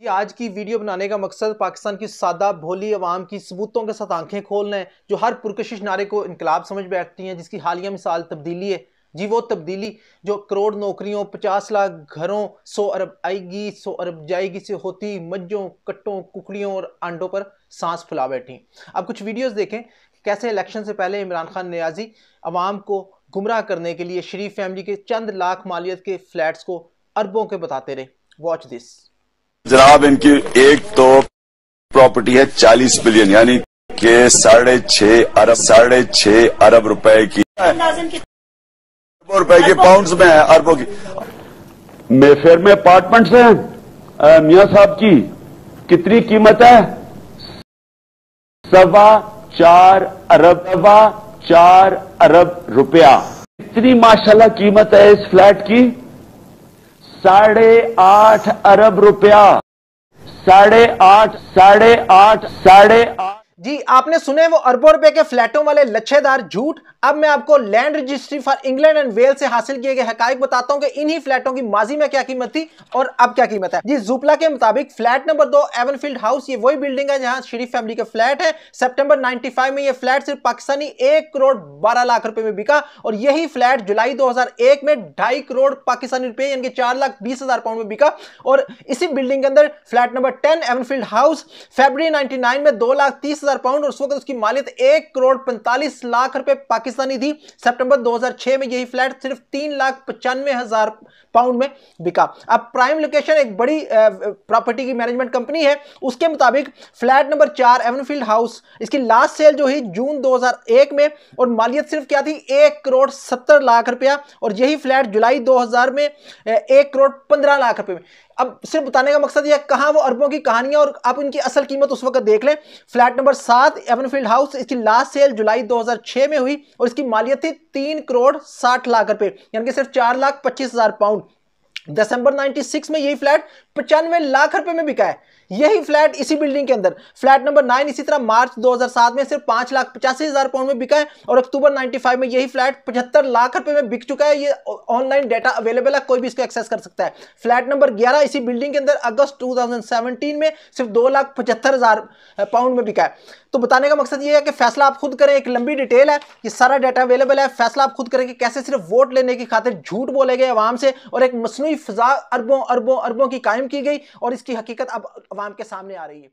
आज की वीडियो बनाने का मकसद पाकिस्तान की सादा भोली अवाम की सबूतों के साथ आंखें खोलना है, जो हर पुरकशिश नारे को इनकलाब समझ बैठती हैं, जिसकी हालिया मिसाल तब्दीली है। जी वो तब्दीली जो करोड़ नौकरियों, 50 लाख घरों, 100 अरब आएगी 100 अरब जाएगी से होती मज्जों, कट्टों, कुकड़ियों और अंडों पर सांस फुला बैठी। अब कुछ वीडियोस देखें कैसे इलेक्शन से पहले इमरान खान नियाजी अवाम को गुमराह करने के लिए शरीफ फैमिली के चंद लाख मालियत के फ्लैट्स को अरबों के बताते रहे। Watch this. जनाब, इनकी एक तो प्रॉपर्टी है 40 बिलियन, यानी कि 6.5 अरब रुपए की, अरबों रुपए की, पाउंड्स में है, अरबों की। मेफेयर में अपार्टमेंट्स हैं मियां साहब की, कितनी कीमत है? 4.25 अरब रुपया। इतनी माशाल्लाह कीमत है इस फ्लैट की। 8.5 अरब रुपया। 8.5 जी आपने सुने वो अरबों रुपए के फ्लैटों वाले लच्छेदार झूठ। अब मैं आपको land registry for England and Wales से हासिल किए गए हकाइक बताता हूं कि इन्हीं फ्लैटों की माजी में क्या कीमत थी और अब क्या कीमत है। जी जुपला के मुताबिक फ्लैट नंबर 2 एवनफील्ड हाउस, ये वही बिल्डिंग है जहां शरीफ फैमिली का फ्लैट है। सितंबर 95 में ये फ्लैट सिर्फ पाकिस्तानी 1 करोड़ 12 लाख रुपए में बिका और यही फ्लैट जुलाई 2001 में 2.5 करोड़ पाकिस्तानी रुपए यानी कि 4,20,000 पाउंड में बिका। और इसी बिल्डिंग के अंदर फ्लैट नंबर 10 एवनफील्ड हाउस फरवरी 99 में 2,30,000 पाउंड और उस वक्त उसकी मालियत 1 करोड़ 45 लाख रुपए पाकिस्तानी थी। सितंबर 2006 में यही फ्लैट सिर्फ 3,95,000 पाउंड में बिका। अब प्राइम लोकेशन एक बड़ी प्रॉपर्टी की मैनेजमेंट कंपनी है, उसके मुताबिक फ्लैट नंबर 4 एवनफील्ड हाउस, इसकी लास्ट सेल जो हुई जून 2001 में और मालियत सिर्फ क्या थी 1 करोड़ 70 लाख रुपया और यही फ्लैट जुलाई 2000 में 1 करोड़ 15 लाख रुपए में। अब सिर्फ बताने का मकसद यह कहां वो अरबों की कहानियां और आप इनकी असल कीमत उस वक्त देख लें। फ्लैट नंबर 7 एवनफील्ड हाउस, इसकी लास्ट सेल जुलाई 2006 में हुई और इसकी मालियत थी 3 करोड़ 60 लाख रुपए यानी कि सिर्फ 4,25,000 पाउंड। दिसंबर 96 में यही फ्लैट 95 लाख रुपए में बिका है। यही फ्लैट इसी बिल्डिंग के अंदर फ्लैट नंबर 9 इसी तरह मार्च 2007 में सिर्फ 5,85,000 पाउंड में बिका है और अक्टूबर 95 में यही फ्लैट 75 लाख रुपए में बिक चुका है। ये ऑनलाइन डाटा अवेलेबल है, कोई भी इसको एक्सेस कर सकता है। फ्लैट नंबर 11 इसी बिल्डिंग के अंदर अगस्त 2017 में सिर्फ 2,75,000 पाउंड में बिका है। तो बताने का मकसद ये है कि फैसला आप खुद करें। एक लंबी डिटेल है, ये सारा डाटा अवेलेबल है, फैसला आप खुद करें कि कैसे सिर्फ वोट लेने की खातिर झूठ बोले गए अवाम से और एक मसनूई फिजा अरबों अरबों अरबों की कायम की गई और इसकी हकीकत अब अवाम के सामने आ रही है।